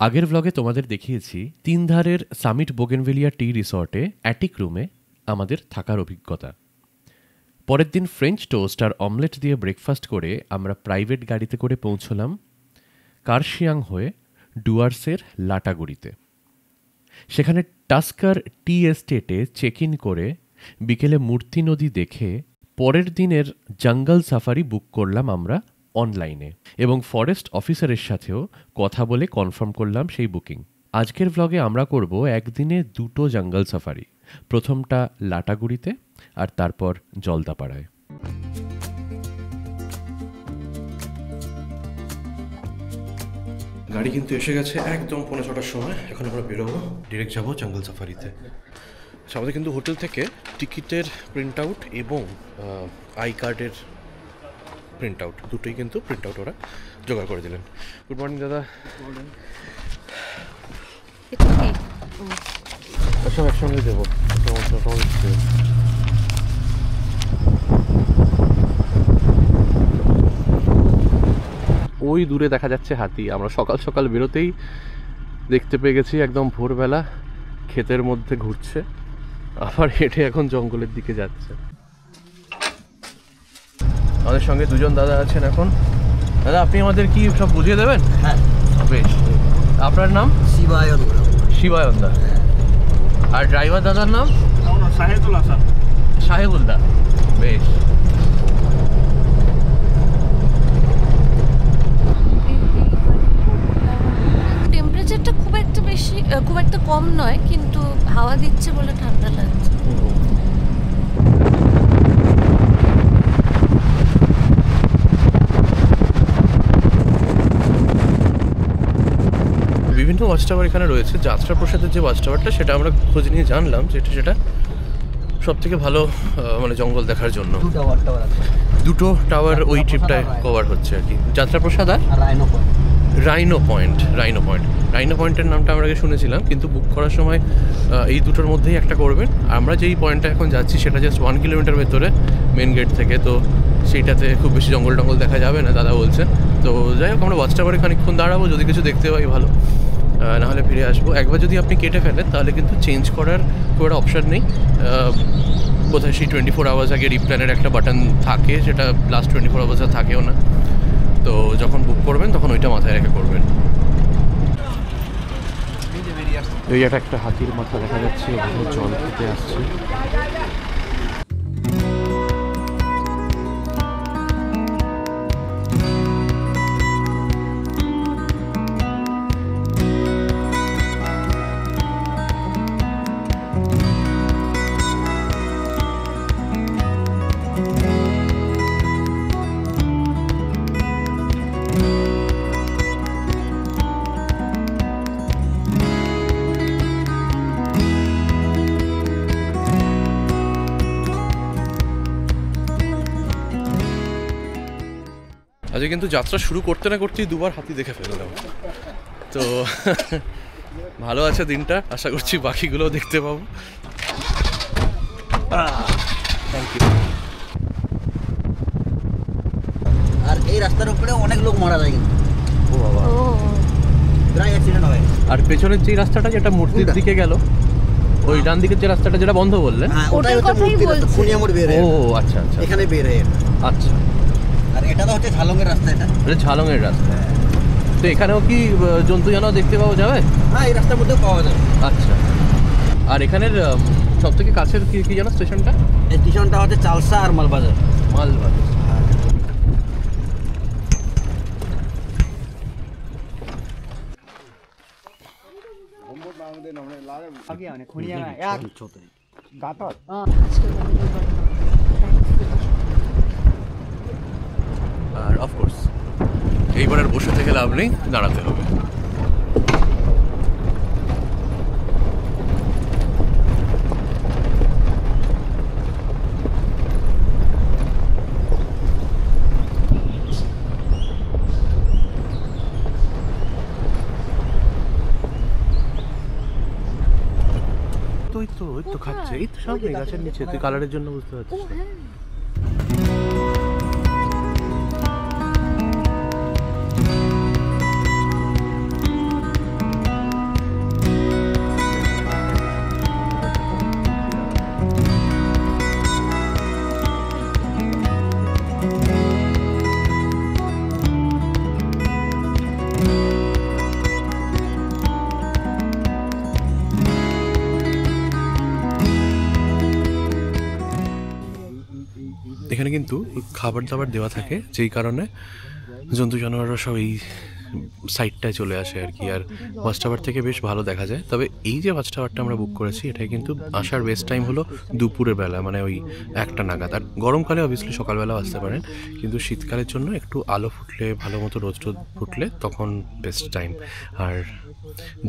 আগের ব্লগে তোমাদের দেখিয়েছি তিন ধারের সামিট বোগেনভেলিয়া টি রিসর্টে অ্যাটিক রুমে আমাদের থাকার অভিজ্ঞতা। পরের দিন ফ্রেঞ্চ টোস্ট আর অমলেট দিয়ে ব্রেকফাস্ট করে আমরা প্রাইভেট গাড়িতে করে পৌঁছলাম কার্শিয়াং হয়ে ডুয়ার্সের লাটাগুড়িতে। সেখানে টাস্কার টি এস্টেটে চেক ইন করে বিকেলে মূর্তি নদী দেখে পরের দিনের জঙ্গল সাফারি বুক করলাম আমরা অনলাইনে এবং ফরেস্ট অফিসারের সাথেও কথা বলে কনফার্ম করলাম সেই বুকিং। আজকের ব্লগে আমরা করব একদিনে দুটো জঙ্গল সাফারি, প্রথমটা লাটাগুড়িতে আর তারপর জলদাপাড়ায়। গাড়ি কিন্তু এসে গেছে একদম 5:45-র সময়। এখন আমরা বেরোবো, ডিরেক্ট যাবো জঙ্গল সাফারিতে। আমাদের কিন্তু হোটেল থেকে টিকিটের প্রিন্ট আউট এবং আই কার্ডের প্রিন্ট আউট দুটোই কিন্তু প্রিন্ট আউট ওরা জোগাড় করে দিলেন। গুড মর্নিং দাদা। সব একসঙ্গে দেবো। ওই দূরে দেখা যাচ্ছে হাতি। আমরা সকাল সকাল বেরোতেই দেখতে পেয়ে গেছি, একদম ভোরবেলা ক্ষেতের মধ্যে ঘুরছে, আবার হেঁটে এখন জঙ্গলের দিকে যাচ্ছে। আমাদের সঙ্গে দুজন দাদা আছেন এখন। দাদা, আপনি আমাদের কি সব বুঝিয়ে দেবেন? হ্যাঁ, বেশ। আপনার নাম? শিবায়ন দা। আর ড্রাইভার দাদার নাম? সাহেবুল দা। বেশ। টেম্পারেচারটা খুব একটা কম নয়, কিন্তু হাওয়া দিচ্ছে বলে ঠান্ডা লাগছে। বিভিন্ন ওয়াচ টাওয়ার এখানে রয়েছে। যাত্রা প্রসাদের যে ওয়াচ টাওয়ারটা, সেটা আমরা খোঁজ নিয়ে জানলাম যেটা সব থেকে ভালো, মানে জঙ্গল দেখার জন্য। দুটো টাওয়ার ওই ট্রিপটায় কভার হচ্ছে আর কি, যাত্রা প্রসাদ আর রাইনো পয়েন্টের নামটা আমরা আগে শুনেছিলাম, কিন্তু বুক করার সময় এই দুটোর মধ্যেই একটা করবেন। আমরা যেই পয়েন্টটা এখন যাচ্ছি সেটা জাস্ট 1 কিলোমিটার ভেতরে মেন গেট থেকে, তো সেইটাতে খুব বেশি জঙ্গল দেখা যাবে না দাদা বলছেন। তো যাই হোক, আমরা ওয়াচ টাওয়ারে খানিকক্ষণ দাঁড়াবো, যদি কিছু দেখতে পাই ভালো, নাহলে ফিরে আসবো। একবার যদি আপনি কেটে ফেলেন তাহলে কিন্তু চেঞ্জ করার খুব একটা অপশান নেই। বোধহয় সেই 24 আওয়ার্স আগে রিপ্ল্যানের একটা বাটন থাকে, যেটা লাস্ট 24 আওয়ার্স আর থাকেও না। তো যখন বুক করবেন তখন ওইটা মাথায় রেখে করবেন। এই একটা হাতির মাথা দেখা যাচ্ছে, জল খেতে আসছে। আজকে কিন্তু যাত্রা শুরু করতে না করতেই দুবার হাতি দেখে ফেললাম। তো ভালো আছে দিনটা, আশা করছি বাকিগুলোও দেখতে পাবো। Thank you. আর এই রাস্তার উপরে অনেক লোক মারা যায় কিন্তু। ও বাবা, প্রায় অ্যাক্সিডেন্ট হয়। আর পেছনের যে রাস্তাটা যেটা মূর্তির দিকে গেল, ওই ডান দিকের যে রাস্তাটা যেটা বন্ধ বললেন, ওটাই হচ্ছে মূর্তির রাস্তা, খুনিয়া মোড় বের হয়। ও আচ্ছা আচ্ছা, এখানে বের হয়। আচ্ছা, আর এটা তো হচ্ছে ঝালংয়ের রাস্তা। এটা ঝালংয়ের রাস্তা। তো এখানেও কি জন্তু জানোয়ার দেখতে পাওয়া যাবে? হ্যাঁ, এই রাস্তার মধ্যেও পাওয়া যাবে। আচ্ছা, আর এখানের সব থেকে কাছের কি জানো স্টেশনটা? এই স্টেশনটা হচ্ছে চালসা আর মালবাজার। আর অফকোর্স এইবার আর বসে থেকে লাভ নেই, দাঁড়াতে হবে। ওই তো খাচ্ছে, এই তো সামনে গাছের নিচে। তুই কালারের জন্য বুঝতে পারছিস। কিন্তু খাবার দাবার দেওয়া থাকে, যেই কারণে জন্তু জানোয়াররা সব এই সাইডটায় চলে আসে আর কি। আর ওয়াচ টাওয়ার থেকে বেশ ভালো দেখা যায়। তবে এই যে ওয়াচ টাওয়ারটা আমরা বুক করেছি, এটাই কিন্তু আসার বেস্ট টাইম হলো দুপুরের বেলা, মানে ওই 1টা নাগাদ। আর গরমকালে অবভিয়াসলি সকালবেলাও আসতে পারেন, কিন্তু শীতকালের জন্য একটু আলো ফুটলে, ভালো মতো রোদ ফুটলে তখন বেস্ট টাইম। আর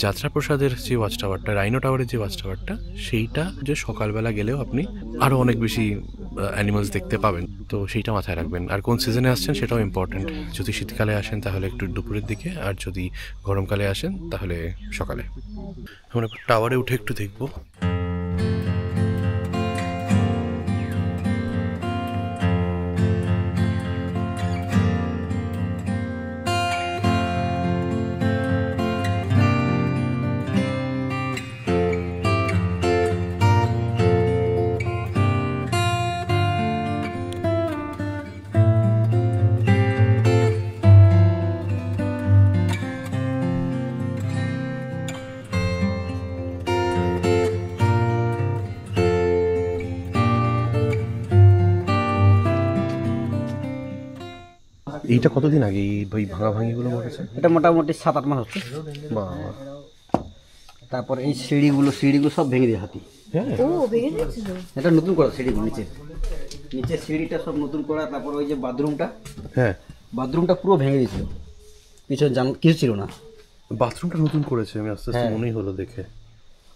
যাত্রাপ্রসাদের যে ওয়াচ টাওয়ারটা, রাইনো টাওয়ারের যে ওয়াচ টাওয়ারটা, সেইটা যে সকালবেলা গেলেও আপনি আরও অনেক বেশি অ্যানিমালস দেখতে পাবেন, তো সেইটা মাথায় রাখবেন। আর কোন সিজনে আসছেন সেটাও ইম্পর্ট্যান্ট। যদি শীতকালে আসেন তাহলে একটু দুপুরের দিকে, আর যদি গরমকালে আসেন তাহলে সকালে। আমরা টাওয়ারে উঠে একটু দেখবো। এইটা কতদিন আগে এই ভাঙাভাঙিগুলো করেছে? এটা মোটামুটি 7-8 মাস হচ্ছে। বাহ। তারপর এই সিঁড়িগুলো সব ভেঙে দিয়ে হাতি। হ্যাঁ, ও ভেঙে দিয়েছিল। এটা নতুন করা সিঁড়িগুলো, নিচে সিঁড়িটা সব নতুন করা। তারপর ওই যে বাথরুমটা, হ্যাঁ, বাথরুমটা পুরো ভেঙে দিয়েছিল, কিছু ছিল না। বাথরুমটা নতুন করেছে, আমি আস্তে আস্তে মনেই হলো দেখে।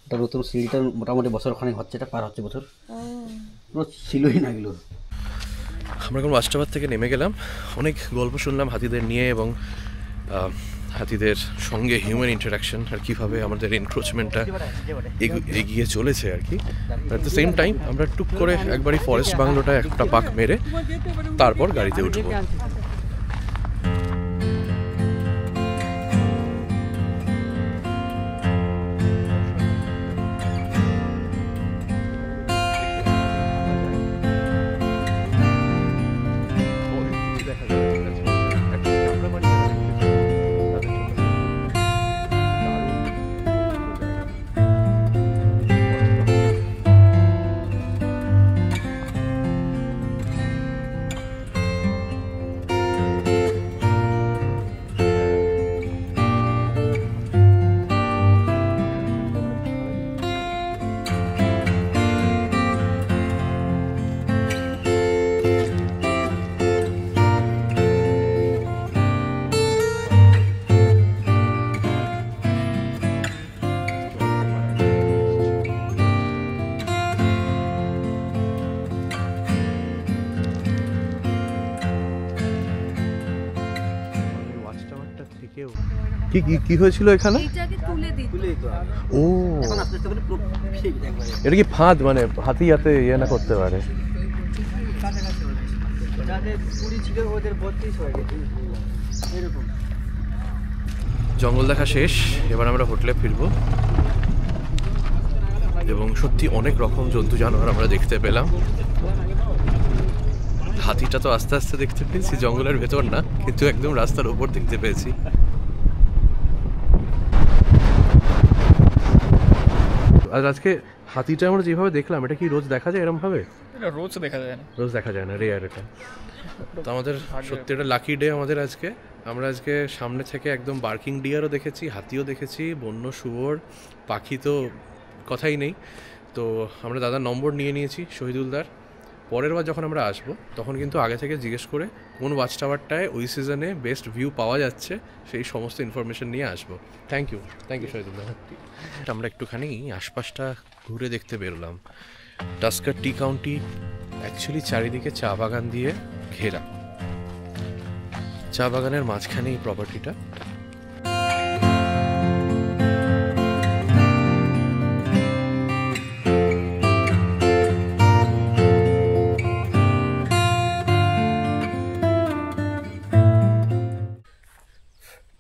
এটা নতুন সিঁড়িটা মোটামুটি বছরখানেক হচ্ছে, এটা পার হচ্ছে বছর, পুরো ছিলই না এগুলো। আমরা এখন ওয়াচ টাওয়ার থেকে নেমে গেলাম। অনেক গল্প শুনলাম হাতিদের নিয়ে, এবং হাতিদের সঙ্গে হিউম্যান ইন্টারাকশন আর কীভাবে আমাদের এনক্রোচমেন্টটা এগিয়ে চলেছে আর কি। অ্যাট দ্য সেম টাইম আমরা টুক করে একবারই ফরেস্ট বাংলোটা একটা পাক মেরে তারপর গাড়িতে উঠবো। কি হয়েছিল এখানে? এইটাকে তুলে দিত। ও, এটা কি ফাঁদ, মানে হাতি যাতে ইয়ে না করতে পারে? জঙ্গল দেখা শেষ, এবার আমরা হোটেলে ফিরবো। এবং সত্যি অনেক রকম জন্তু জানোয়ার আমরা দেখতে পেলাম। হাতিটা তো আস্তে আস্তে দেখতে পেয়েছি, জঙ্গলের ভেতর না, কিন্তু একদম রাস্তার ওপর দেখতে পেয়েছি। আর আজকে হাতিটা আমরা যেভাবে দেখলাম, এটা কি রোজ দেখা যায় এরকম ভাবে? এটা রোজ দেখা যায় না, রোজ দেখা যায় না, রেয়ার এটা। তো আমাদের সত্যি একটা লাকি ডে আমাদের আজকে। আমরা আজকে সামনে থেকে একদম বার্কিং ডিয়ারও দেখেছি, হাতিও দেখেছি, বন্য শুয়োর, পাখি তো কথাই নেই। তো আমরা দাদার নম্বর নিয়ে নিয়েছি, শহীদুলদার। পরের বার যখন আমরা আসবো তখন কিন্তু আগে থেকে জিজ্ঞেস করে কোন ওয়াচ টাওয়ারটায় ওই সিজনে বেস্ট ভিউ পাওয়া যাচ্ছে সেই সমস্ত ইনফরমেশন নিয়ে আসবো। Thank you Shahidullah. আমরা একটুখানি আশপাশটা ঘুরে দেখতে বেরোলাম। টাস্কার টি কাউন্টি অ্যাকচুয়ালি চারিদিকে চা বাগান দিয়ে ঘেরা। চা বাগানের মাঝখানে এই প্রপার্টিটা।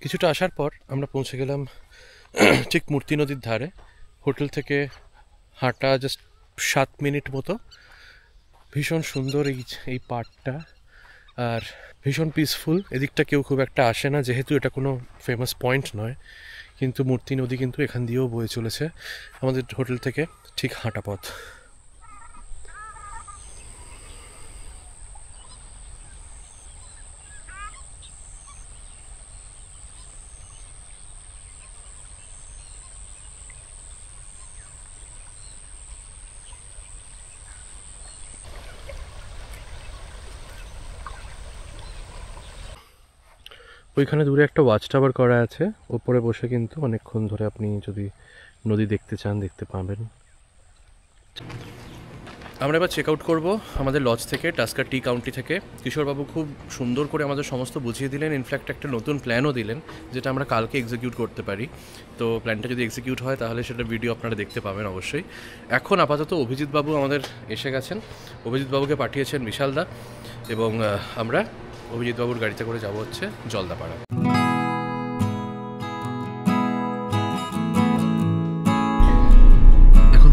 কিছুটা আসার পর আমরা পৌঁছে গেলাম ঠিক মূর্তি নদীর ধারে। হোটেল থেকে হাঁটা জাস্ট 7 মিনিট মতো। ভীষণ সুন্দর এই পার্কটা, আর ভীষণ পিসফুল। এদিকটা কেউ খুব একটা আসে না, যেহেতু এটা কোনো ফেমাস পয়েন্ট নয়, কিন্তু মূর্তি নদী কিন্তু এখান দিয়েও বয়ে চলেছে আমাদের হোটেল থেকে ঠিক হাঁটা পথ। ওইখানে দূরে একটা ওয়াচ টাওয়ার করা আছে, ওপরে বসে কিন্তু অনেকক্ষণ ধরে আপনি যদি নদী দেখতে চান দেখতে পাবেন। আমরা এবার চেক আউট করবো আমাদের লজ থেকে, টাস্কার টি কাউন্টি থেকে। কিশোরবাবু খুব সুন্দর করে আমাদের সমস্ত বুঝিয়ে দিলেন, ইনফ্যাক্ট একটা নতুন প্ল্যানও দিলেন যেটা আমরা কালকে এক্সিকিউট করতে পারি। তো প্ল্যানটা যদি এক্সিকিউট হয় তাহলে সেটা ভিডিও আপনারা দেখতে পাবেন অবশ্যই। এখন আপাতত অভিজিৎবাবু আমাদের এসে গেছেন, অভিজিৎবাবুকে পাঠিয়েছেন বিশালদা, এবং আমরা অভিজিৎবাবুর গাড়িতে করে যাব হচ্ছে জলদাপাড়া।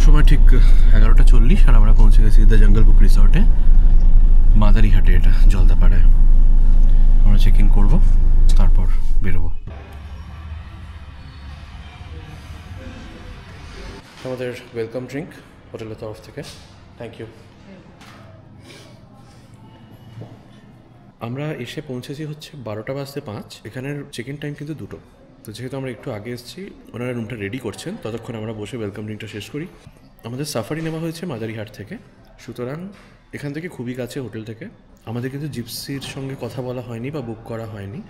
সময় ঠিক 11:40 আর আমরা পৌঁছে গেছি দ্য জঙ্গল বুক রিসর্টে, মাদারিহাটে, এটা জলদাপাড়ায়। আমরা চেক ইন করবো, তারপর বেরোবো। আমাদের ওয়েলকাম ড্রিঙ্ক হোটেলের তরফ থেকে, থ্যাংক ইউ। আমরা এসে পৌঁছেছি হচ্ছে 12:05। এখানের চেক ইন টাইম কিন্তু 2টো। তো যেহেতু আমরা একটু আগে এসেছি, ওনারা রুমটা রেডি করছেন, ততক্ষণ আমরা বসে ওয়েলকাম ড্রিঙ্কটা শেষ করি। আমাদের সাফারি নেওয়া হয়েছে মাদারিহাট থেকে, সুতরাং এখান থেকে খুবই কাছে হোটেল থেকে। আমাদের কিন্তু জিপসির সঙ্গে কথা বলা হয়নি বা বুক করা হয়নি,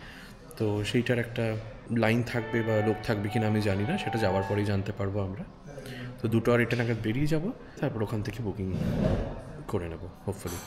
তো সেইটার একটা লাইন থাকবে বা লোক থাকবে কিনা আমি জানি না, সেটা যাওয়ার পরেই জানতে পারবো আমরা। তো 2:08 নাগাদ বেরিয়ে যাব, তারপর ওখান থেকে বুকিং করে নেব হোপফুলি।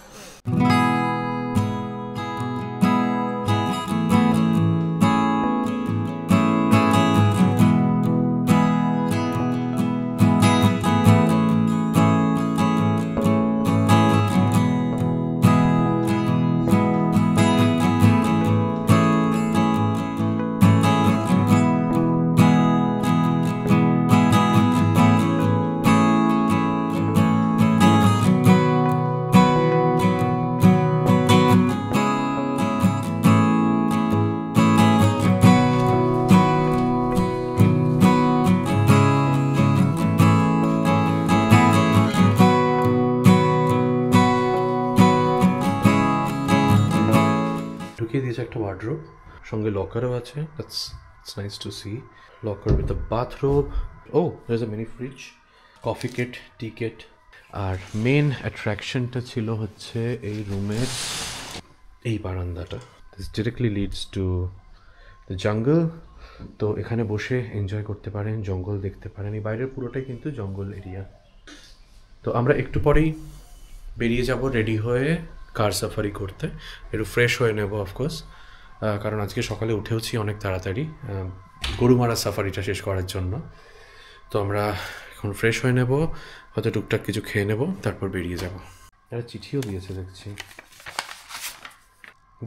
ঢুকিয়ে দিয়েছে একটা ওয়ার্ডরোব, সঙ্গে লকারও আছে। That's nice to see. Locker with a bathrobe. ও there is a mini fridge, coffee kit, tea kit. আর মেন অ্যাট্রাকশনটা ছিল হচ্ছে এই রুমের এই বারান্দাটা। This directly leads to the jungle. তো এখানে বসে এনজয় করতে পারেন, জঙ্গল দেখতে পারেন। এই বাইরের পুরোটাই কিন্তু জঙ্গল এরিয়া। তো আমরা একটু পরেই বেরিয়ে যাব রেডি হয়ে কার সাফারি করতে। একটু ফ্রেশ হয়ে নেব অফকোর্স, কারণ আজকে সকালে উঠেওছি অনেক তাড়াতাড়ি গরুমারা সাফারিটা শেষ করার জন্য। তো আমরা এখন ফ্রেশ হয়ে নেব, হয়তো টুকটাক কিছু খেয়ে নেব, তারপর বেরিয়ে যাব। একটা চিঠিও দিয়েছে দেখছি,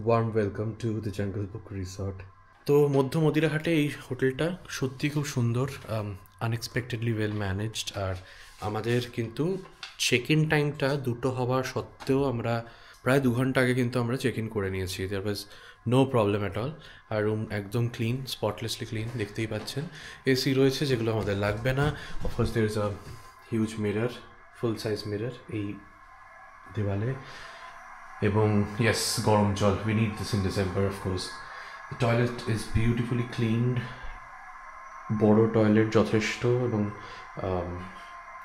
ওয়ার্ম ওয়েলকাম টু দ্য জঙ্গল বুক রিসর্ট। তো মধ্য মদিরাহাটে এই হোটেলটা সত্যি খুব সুন্দর, আনএক্সপেক্টেডলি ওয়েল ম্যানেজড। আর আমাদের কিন্তু চেক ইন টাইমটা 2টো হওয়ার সত্ত্বেও আমরা প্রায় 2 ঘন্টা আগে কিন্তু আমরা চেক ইন করে নিয়েছি। There was no problem at all. আর রুম একদম ক্লিন, স্পটলেসলি ক্লিন, দেখতেই পাচ্ছেন। এসি রয়েছে যেগুলো আমাদের লাগবে না। Of course there is a huge mirror, full size mirror এই দেওয়ালে। এবং ইয়েস, গরম জল, we need this in December of course. The toilet is beautifully cleaned, বড় টয়লেট যথেষ্ট, এবং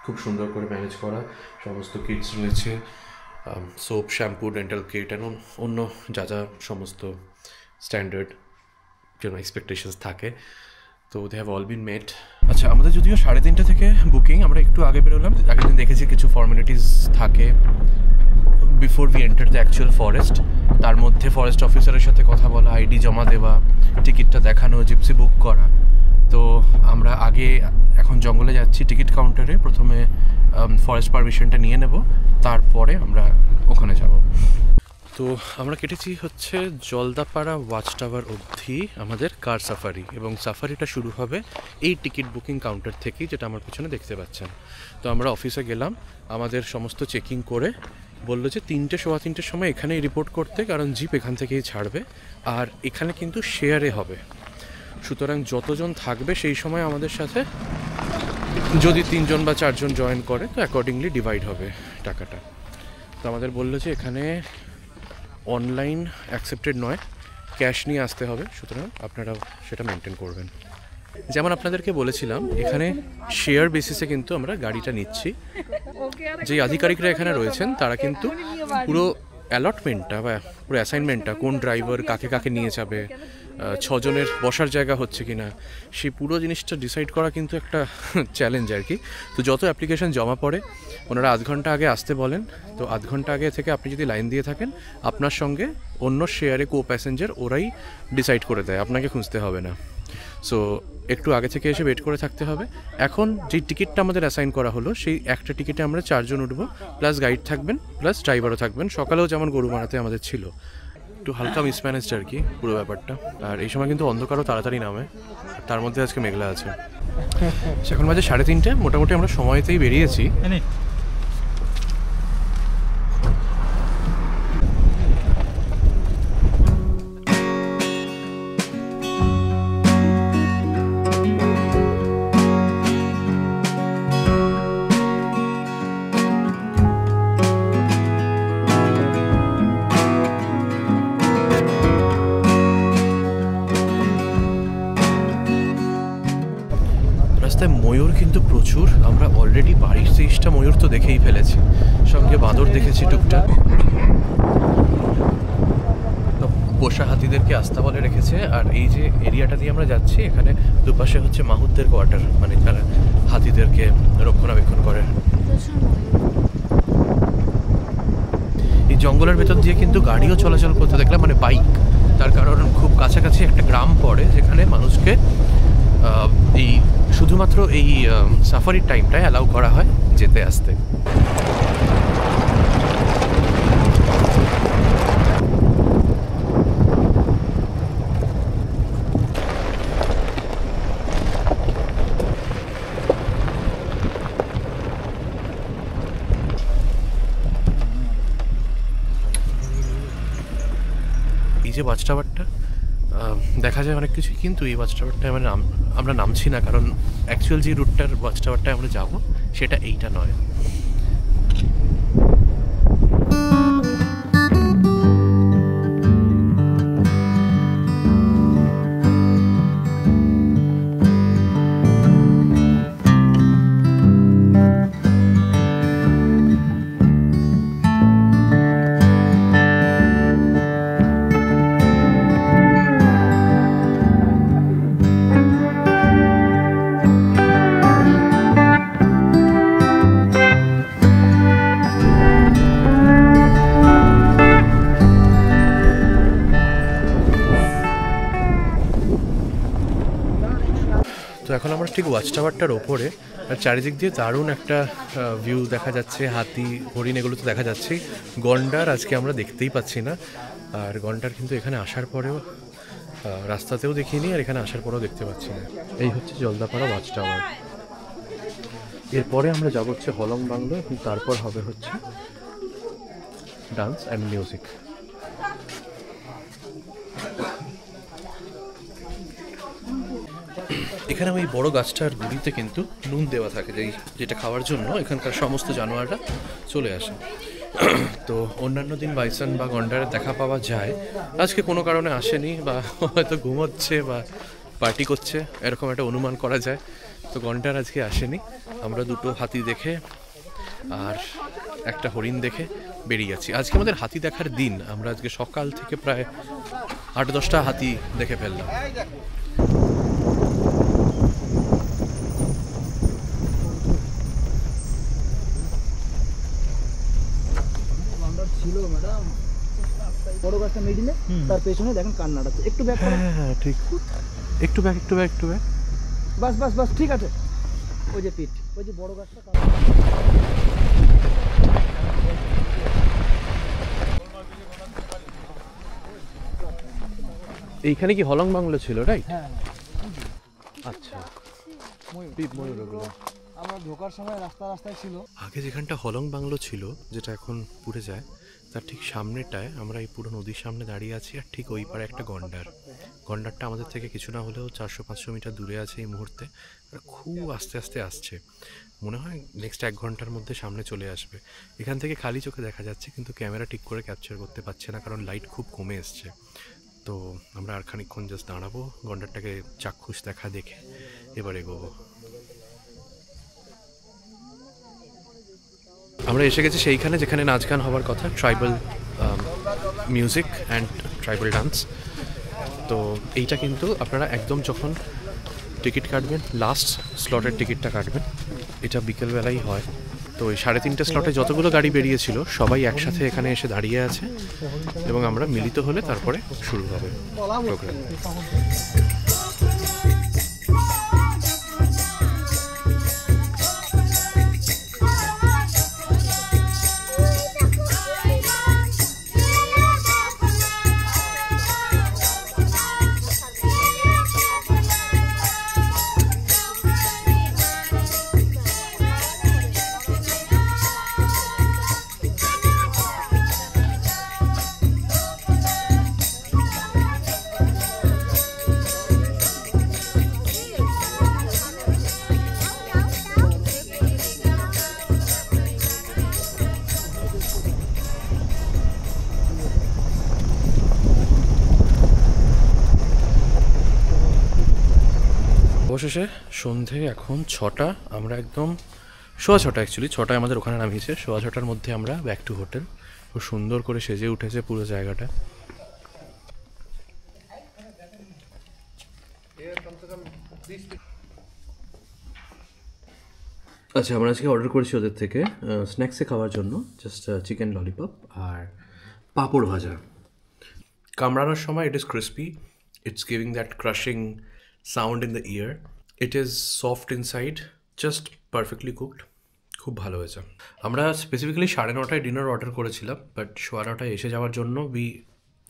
খুব সুন্দর করে ম্যানেজ করা। সমস্ত কিটস রয়েছে, সোপ, শ্যাম্পু, ডেন্টাল কিট এবং অন্য যা যা সমস্ত স্ট্যান্ডার্ড যেন এক্সপেকটেশনস থাকে, তো they have all been made. আচ্ছা, আমাদের যদিও 3:30 থেকে বুকিং, আমরা একটু আগে বেরোলাম। আগের দিন দেখেছি কিছু ফর্মালিটিস থাকে before we enter the actual forest. তার মধ্যে ফরেস্ট অফিসারের সাথে কথা বলা, আইডি জমা দেওয়া, টিকিটটা দেখানো, জিপসি বুক করা। তো আমরা আগে এখন জঙ্গলে যাচ্ছি, টিকিট কাউন্টারে প্রথমে ফরেস্ট পারমিশনটা নিয়ে নেব, তারপরে আমরা ওখানে যাব। তো আমরা কেটেছি হচ্ছে জলদাপাড়া ওয়াচ টাওয়ার অবধি আমাদের কার সাফারি, এবং সাফারিটা শুরু হবে এই টিকিট বুকিং কাউন্টার থেকেই, যেটা আমার পিছনে দেখতে পাচ্ছেন। তো আমরা অফিসে গেলাম, আমাদের সমস্ত চেকিং করে বললো যে 3টে, 3:15 সময় এখানেই রিপোর্ট করতে, কারণ জিপ এখান থেকেই ছাড়বে। আর এখানে কিন্তু শেয়ারে হবে, সুতরাং যতজন থাকবে সেই সময় আমাদের সাথে যদি 3 জন বা 4 জন জয়েন করে তো অ্যাকর্ডিংলি ডিভাইড হবে টাকাটা। তো আমাদের বললো যে এখানে অনলাইন অ্যাকসেপ্টেড নয়, ক্যাশ নিয়ে আসতে হবে, সুতরাং আপনারা সেটা মেনটেন করবেন। যেমন আপনাদেরকে বলেছিলাম, এখানে শেয়ার বেসিসে কিন্তু আমরা গাড়িটা নিচ্ছি। যে আধিকারিকরা এখানে রয়েছেন তারা কিন্তু পুরো অ্যালটমেন্টটা বা পুরো অ্যাসাইনমেন্টটা, কোন ড্রাইভার কাকে কাকে নিয়ে যাবে, ছজনের বসার জায়গা হচ্ছে কি না, সেই পুরো জিনিসটা ডিসাইড করা কিন্তু একটা চ্যালেঞ্জ আর কি। তো যত অ্যাপ্লিকেশন জমা পড়ে ওনারা আধ ঘন্টা আগে আসতে বলেন, তো আধ ঘন্টা আগে থেকে আপনি যদি লাইন দিয়ে থাকেন আপনার সঙ্গে অন্য শেয়ারে কো প্যাসেঞ্জার ওরাই ডিসাইড করে দেয়, আপনাকে খুঁজতে হবে না। সো একটু আগে থেকে এসে ওয়েট করে থাকতে হবে। এখন যেই টিকিটটা আমাদের অ্যাসাইন করা হলো সেই একটা টিকিটে আমরা 4 জন উঠবো, প্লাস গাইড থাকবেন, প্লাস ড্রাইভারও থাকবেন। সকালেও যেমন গরুমারাতে আমাদের ছিল, একটু হালকা মিসম্যানেজড আর কি পুরো ব্যাপারটা। আর এই সময় কিন্তু অন্ধকারও তাড়াতাড়ি নামে, তার মধ্যে আজকে মেঘলা আছে। এখন বাজে 3:30, মোটামুটি আমরা সময়তেই বেরিয়েছি। রাস্তায় ময়ূর কিন্তু প্রচুর, আমরা অলরেডি 22-23টা ময়ূর তো দেখেই ফেলেছি, সঙ্গে বাঁদর দেখেছি টুকটাক। তো পোষা হাতিদেরকে আস্তা বলে রেখেছে। আর এই যে এরিয়াটা দিয়ে আমরা যাচ্ছি, এখানে দুপাশে হচ্ছে মাহুতদের কোয়ার্টার, মানে যারা হাতিদেরকে রক্ষণাবেক্ষণ করে। এই জঙ্গলের ভেতর দিয়ে কিন্তু গাড়িও চলাচল করতে দেখলাম, মানে বাইক। তার কারণ খুব কাছাকাছি একটা গ্রাম পড়ে যেখানে মানুষকে এই শুধুমাত্র এই সাফারির টাইমটায় অ্যালাউ করা হয় যেতে আসতে। এই যে ওয়াচ টাওয়ারটা দেখা যায় অনেক কিছুই, কিন্তু এই ওয়াচ টাওয়ারটায় আমরা নামছি না, কারণ অ্যাকচুয়াল যে রুটটার ওয়াচ টাওয়ারটায় আমরা যাব সেটা এইটা নয়। তো এখন আমরা ঠিক ওয়াচ টাওয়ারটার ওপরে, আর চারিদিক দিয়ে দারুণ একটা ভিউ দেখা যাচ্ছে, হাতি হরিণ এগুলো তো দেখা যাচ্ছেই। গন্ডার আজকে আমরা দেখতেই পাচ্ছি না, আর গন্ডার কিন্তু এখানে আসার পরেও রাস্তাতেও দেখিনি, আর এখানে আসার পরেও দেখতে পাচ্ছি না। এই হচ্ছে জলদাপাড়া ওয়াচ টাওয়ার। এরপরে আমরা যাব হচ্ছে হলং বাংলো, এবং তারপর হবে হচ্ছে ডান্স অ্যান্ড মিউজিক। এখানে ওই বড় গাছটার গুড়িতে কিন্তু নুন দেওয়া থাকে, যেটা খাওয়ার জন্য এখানকার সমস্ত জানোয়াররা চলে আসে। তো অন্যান্য দিন বাইসন বা গন্ডারের দেখা পাওয়া যায়, আজকে কোনো কারণে আসেনি, বা হয়তো ঘুমোচ্ছে বা পার্টি করছে, এরকম একটা অনুমান করা যায়। তো গন্ডার আজকে আসেনি। আমরা দুটো হাতি দেখে আর একটা হরিণ দেখে বেরিয়ে যাচ্ছি। আজকে আমাদের হাতি দেখার দিন, আমরা আজকে সকাল থেকে প্রায় 8-10টা হাতি দেখে ফেললাম। ছিল ম্যাডাম, বড় গাছটা মিডিলে, তার পেছনে দেখেন কান্নাটা, একটু ব্যাক করুন। হ্যাঁ ঠিক, একটু ব্যাক, একটু ব্যাক, একটু ব্যাক। বাস বাস বাস, ঠিক আছে। ওই যে পিঠ, ওই যে বড় গাছটা। এইখানে কি হলং বাংলো ছিল, রাইট? হ্যাঁ, আচ্ছা, ময়ূর ওগুলো আমরা ঢোকার সময় রাস্তায় ছিল। আগে যেখানটা হলং বাংলো ছিল, যেটা এখন পুড়ে যায়, তার ঠিক সামনেটায় আমরা এই পুরো নদীর সামনে দাঁড়িয়ে আছি। আর ঠিক ওই পারে একটা গন্ডারটা আমাদের থেকে কিছু না হলেও 400-500 মিটার দূরে আছে এই মুহূর্তে। আর খুব আস্তে আস্তে আসছে, মনে হয় নেক্সট 1 ঘন্টার মধ্যে সামনে চলে আসবে। এখান থেকে খালি চোখে দেখা যাচ্ছে, কিন্তু ক্যামেরা ঠিক করে ক্যাপচার করতে পারছে না, কারণ লাইট খুব কমে এসছে। তো আমরা আর খানিকক্ষণ জাস্ট দাঁড়াবো, গন্ডারটাকে চাক্ষুষ দেখা দেখে এবার এগোবো। আমরা এসে গেছি সেইখানে যেখানে নাচ গান হওয়ার কথা, tribal music and tribal dance. তো তো এইটা কিন্তু আপনারা একদম যখন টিকিট কাটবেন, লাস্ট স্লটের টিকিটটা কাটবেন, এটা বিকেলবেলাই হয়। তো ওই 3:30 স্লটে যতগুলো গাড়ি বেরিয়েছিল সবাই একসাথে এখানে এসে দাঁড়িয়ে আছে এবং আমরা মিলিত হলে তারপরে শুরু হবে প্রোগ্রাম। অবশেষে সন্ধে এখন 6টা, আমরা একদম 6:15 অ্যাকচুয়ালি 6টায় আমাদের ওখানে নামিয়েছে। 6:15টার মধ্যে আমরা ব্যাক টু হোটেল। খুব সুন্দর করে সেজে উঠেছে পুরো জায়গাটা। আচ্ছা, আমরা আজকে অর্ডার করেছি ওদের থেকে স্ন্যাক্সে খাওয়ার জন্য জাস্ট চিকেন ললিপপ আর পাঁপড় ভাজা। কামড়ানোর সময় it is crispy, it's giving that crushing sound in the year, it is soft inside, just perfectly cooked. খুব ভালো হয়েছে। আমরা স্পেসিফিক্যালি 9:30টায় ডিনার অর্ডার করেছিলাম, বাট 9:15টায় এসে যাওয়ার জন্য উই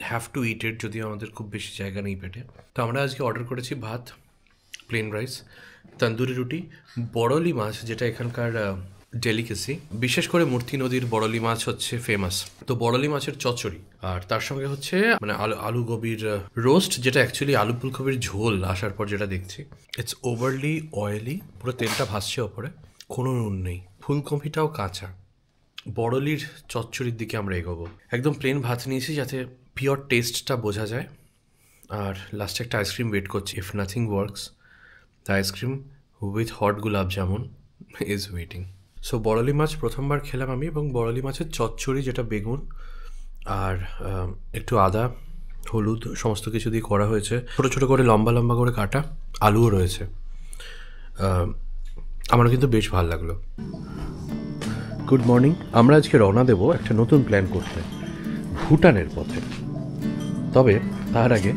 হ্যাভ টু ইট ইট, যদিও আমাদের খুব বেশি জায়গা নেই পেটে। তো আমরা আজকে অর্ডার করেছি ভাত, প্লেন রাইস, তন্দুরি রুটি, বড়লি মাছ যেটা এখানকার ডেলিকেসি, বিশেষ করে মূর্তি নদীর বড়লি মাছ হচ্ছে ফেমাস। তো বড়লি মাছের চচ্চড়ি, আর তার সঙ্গে হচ্ছে মানে আলু গোবির রোস্ট, যেটা অ্যাকচুয়ালি আলু ফুলকপির ঝোল আসার পর যেটা দেখছি। ইটস ওভারলি অয়েলি, পুরো তেলটা ভাসছে ওপরে, কোনো নুন নেই, ফুলকপিটাও কাঁচা। বড়লির চচ্চড়ির দিকে আমরা এগোবো। একদম প্লেন ভাত নিয়েছি যাতে পিওর টেস্টটা বোঝা যায়। আর লাস্টে একটা আইসক্রিম ওয়েট করছি, if nothing works the ice cream with hot gulab jamun is waiting. So বড়লি মাছ প্রথমবার খেলাম আমি, এবং বড়লি মাছের চচ্চড়ি যেটা বেগুন আর একটু আদা হলুদ সমস্ত কিছু দিয়ে করা হয়েছে, ছোটো ছোটো করে লম্বা লম্বা করে কাটা আলুও রয়েছে। আমার কিন্তু বেশ ভালো লাগলো। Good morning. আমরা আজকে রওনা দেবো একটা নতুন প্ল্যান করতে, ভুটানের পথে। তবে তার আগে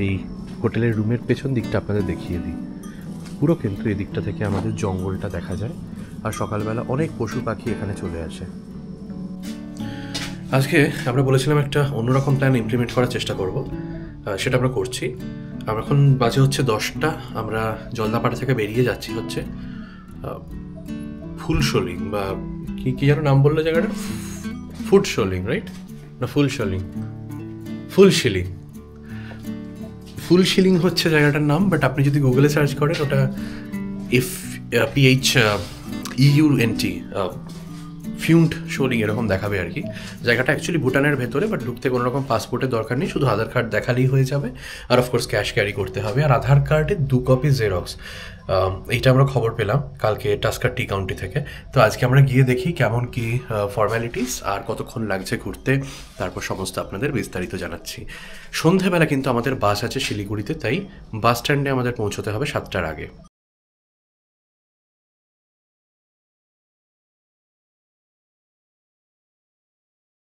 এই হোটেলের রুমের পেছন দিকটা আপনাদের দেখিয়ে দিই। পুরো কিন্তু এই দিকটা থেকে আমাদের জঙ্গলটা দেখা যায়, আর সকালবেলা অনেক পশু পাখি এখানে চলে আসে। আজকে আমরা বলেছিলাম একটা অন্যরকম প্ল্যান ইমপ্লিমেন্ট করার চেষ্টা করব, সেটা আমরা করছি। আমরা এখন বাজে হচ্ছে 10টা, আমরা জলদাপাড়া থেকে বেরিয়ে যাচ্ছি হচ্ছে ফুলশোলিং, বা কি যেন নাম বললো জায়গাটা, ফুডশোলিং রাইট, না ফুলশোলিং, ফুলশিলিং। ফুলশিলিং হচ্ছে জায়গাটার নাম, বাট আপনি যদি গুগলে সার্চ করেন ওটা PHEUNT ফিউন্ট শোলিং এরকম দেখাবে আর কি। জায়গাটা অ্যাকচুয়ালি ভুটানের ভেতরে, বাট ঢুকতে কোনো রকম পাসপোর্টের দরকার নেই, শুধু আধার কার্ড দেখালেই হয়ে যাবে। আর অফকোর্স ক্যাশ ক্যারি করতে হবে, আর আধার কার্ডের 2 কপি জেরক্স। এইটা আমরা খবর পেলাম কালকে টাস্কার টি কাউন্টি থেকে। তো আজকে আমরা গিয়ে দেখি কেমন কি ফর্ম্যালিটিস আর কতক্ষণ লাগছে ঘুরতে, তারপর সমস্ত আপনাদের বিস্তারিত জানাচ্ছি। সন্ধেবেলা কিন্তু আমাদের বাস আছে শিলিগুড়িতে, তাই বাস স্ট্যান্ডে আমাদের পৌঁছতে হবে 7টার আগে।